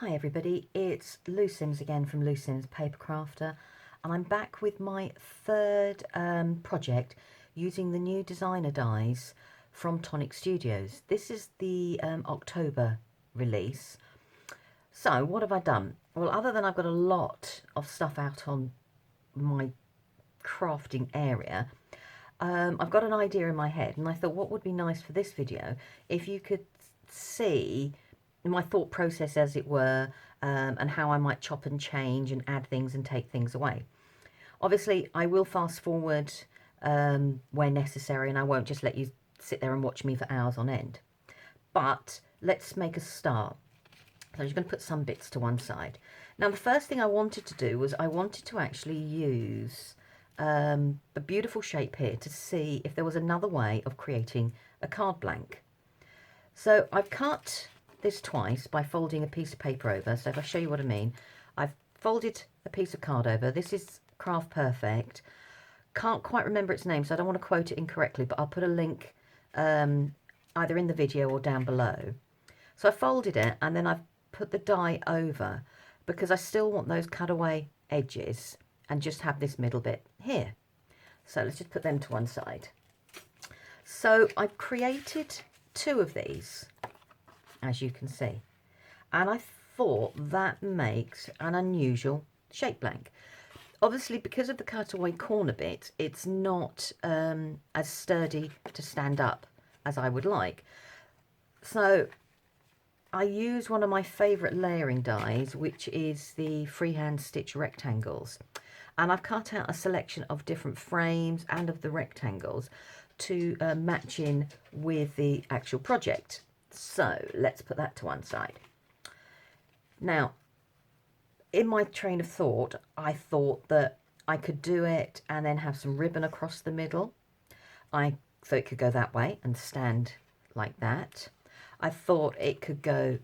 Hi everybody, it's Lou Sims again from Lou Sims Paper Crafter, and I'm back with my third project using the new designer dies from Tonic Studios. This is the October release. So what have I done? Well, other than I've got a lot of stuff out on my crafting area, I've got an idea in my head, and I thought what would be nice for this video if you could see my thought process, as it were, and how I might chop and change and add things and take things away. Obviously, I will fast forward where necessary, and I won't just let you sit there and watch me for hours on end. But let's make a start. So I'm just going to put some bits to one side. Now, the first thing I wanted to do was I wanted to actually use the beautiful shape here to see if there was another way of creating a card blank. So I've cut this twice by folding a piece of paper over. So if I show you what I mean, I've folded a piece of card over. This is Craft Perfect. Can't quite remember its name, so I don't want to quote it incorrectly, but I'll put a link either in the video or down below. So I folded it and then I've put the die over because I still want those cutaway edges and just have this middle bit here. So let's just put them to one side. So I've created two of these, as you can see, and I thought that makes an unusual shape blank. Obviously, because of the cutaway corner bit, it's not as sturdy to stand up as I would like. So I use one of my favourite layering dies, which is the freehand stitch rectangles, and I've cut out a selection of different frames and of the rectangles to match in with the actual project. So let's put that to one side. Now, in my train of thought, I thought that I could do it and then have some ribbon across the middle. I thought it could go that way and stand like that. I thought it could go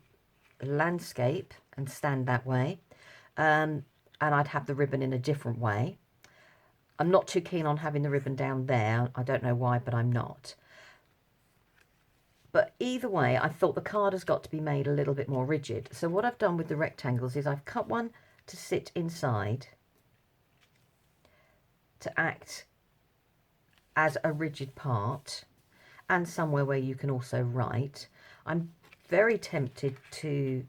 landscape and stand that way, and I'd have the ribbon in a different way. I'm not too keen on having the ribbon down there. I don't know why, but I'm not. But either way, I thought the card has got to be made a little bit more rigid. So what I've done with the rectangles is I've cut one to sit inside to act as a rigid part and somewhere where you can also write. I'm very tempted to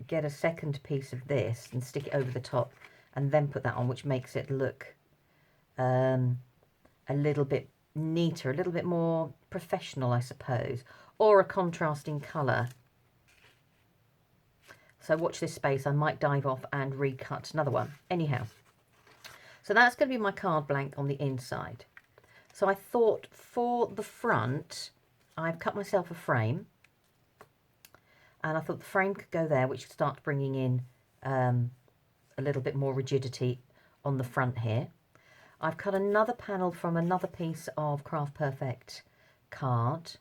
get a second piece of this and stick it over the top and then put that on, which makes it look a little bit neater, a little bit more professional, I suppose, or a contrasting colour. So watch this space. I might dive off and recut another one. Anyhow, so that's going to be my card blank on the inside. So I thought for the front, I've cut myself a frame, and I thought the frame could go there, which starts bringing in a little bit more rigidity on the front here. I've cut another panel from another piece of Craft Perfect card,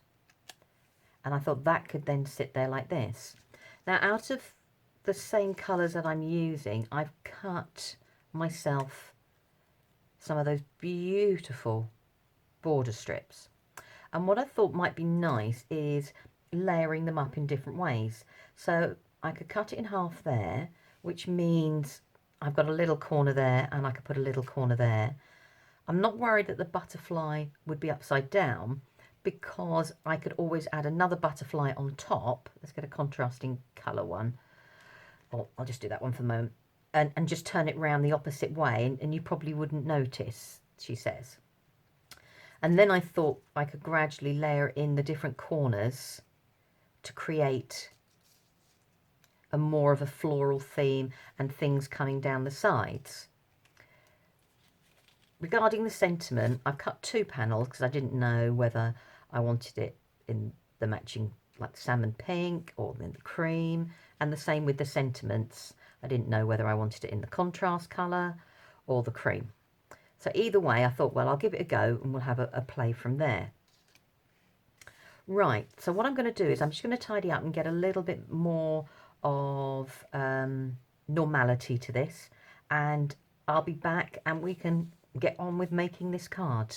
and I thought that could then sit there like this. Now, out of the same colours that I'm using, I've cut myself some of those beautiful border strips. And what I thought might be nice is layering them up in different ways. So I could cut it in half there, which means I've got a little corner there, and I could put a little corner there. I'm not worried that the butterfly would be upside down, because I could always add another butterfly on top. Let's get a contrasting colour one. Oh, I'll just do that one for the moment. And just turn it round the opposite way, and you probably wouldn't notice, she says. And then I thought I could gradually layer in the different corners to create a more of a floral theme and things coming down the sides. Regarding the sentiment, I've cut two panels because I didn't know whether I wanted it in the matching, like salmon pink or in the cream, and the same with the sentiments. I didn't know whether I wanted it in the contrast colour or the cream. So either way, I thought, well, I'll give it a go and we'll have a play from there. Right, so what I'm going to do is I'm just going to tidy up and get a little bit more of normality to this, and I'll be back and we can get on with making this card.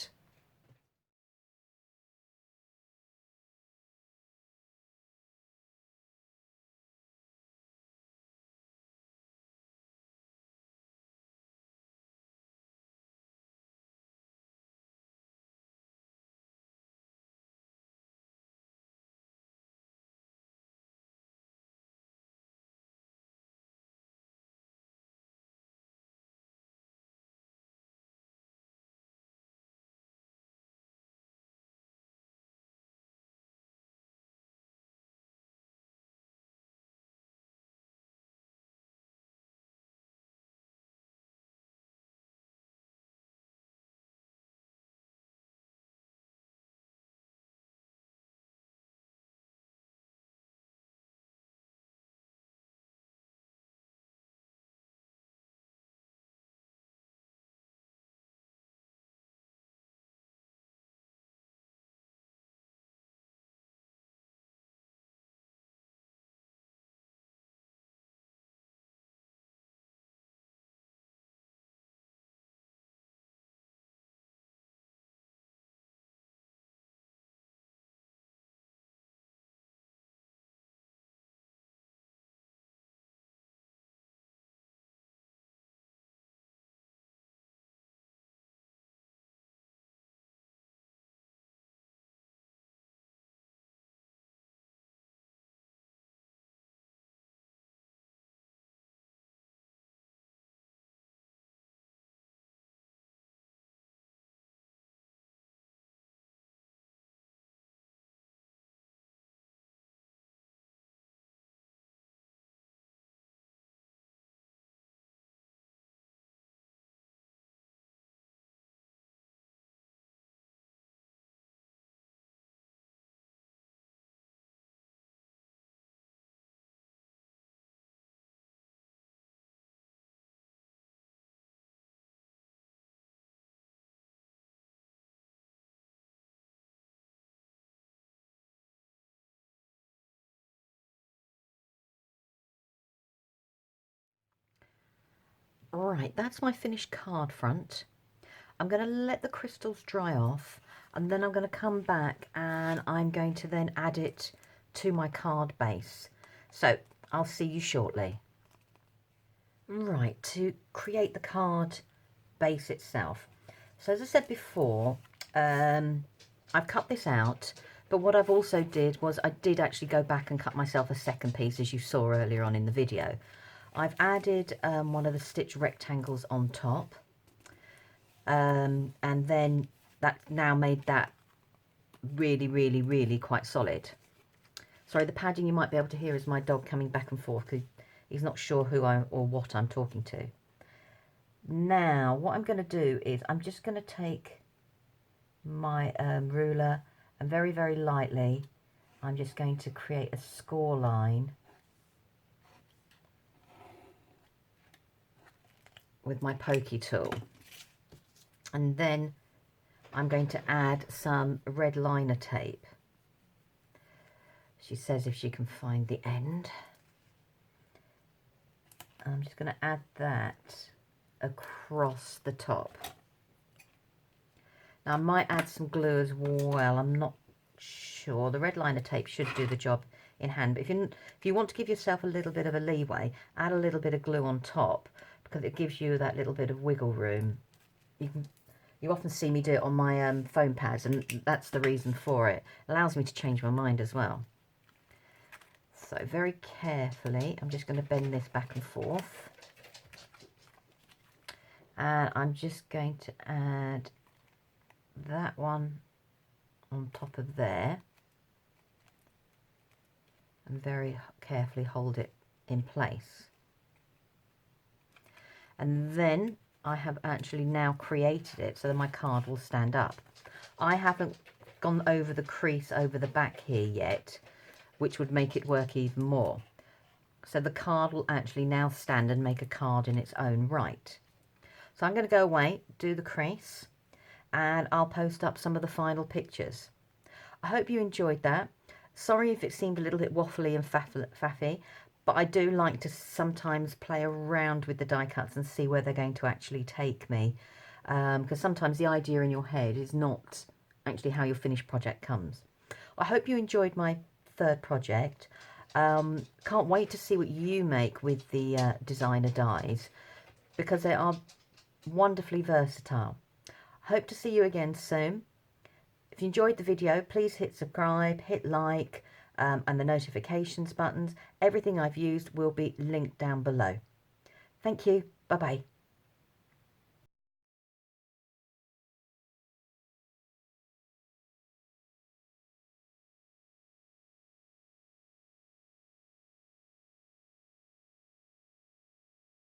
Right, that's my finished card front. I'm going to let the crystals dry off, and then I'm going to come back and I'm going to then add it to my card base. So I'll see you shortly. Right, to create the card base itself. So as I said before, I've cut this out, but what I've also did was I did actually go back and cut myself a second piece, as you saw earlier on in the video. I've added one of the stitch rectangles on top, and then that now made that really quite solid. Sorry, the padding you might be able to hear is my dog coming back and forth because he's not sure who or what I'm talking to. Now what I'm going to do is I'm just going to take my ruler and very lightly I'm just going to create a score line with my pokey tool, and then I'm going to add some red liner tape. She says if she can find the end. I'm just going to add that across the top. Now I might add some glue as well, I'm not sure. The red liner tape should do the job in hand, but if you want to give yourself a little bit of a leeway, add a little bit of glue on top because it gives you that little bit of wiggle room. You often see me do it on my foam pads, and that's the reason for it. It allows me to change my mind as well. So very carefully I'm just going to bend this back and forth, and I'm just going to add that one on top of there and very carefully hold it in place. And then I have actually now created it so that my card will stand up. I haven't gone over the crease over the back here yet, which would make it work even more. So the card will actually now stand and make a card in its own right. So I'm going to go away, do the crease, and I'll post up some of the final pictures. I hope you enjoyed that. Sorry if it seemed a little bit waffly and faffy, but I do like to sometimes play around with the die cuts and see where they're going to actually take me, because sometimes the idea in your head is not actually how your finished project comes. I hope you enjoyed my third project. Can't wait to see what you make with the designer dies, because they are wonderfully versatile. Hope to see you again soon. If you enjoyed the video, please hit subscribe, hit like, and the notifications buttons. Everything I've used will be linked down below. Thank you. Bye-bye.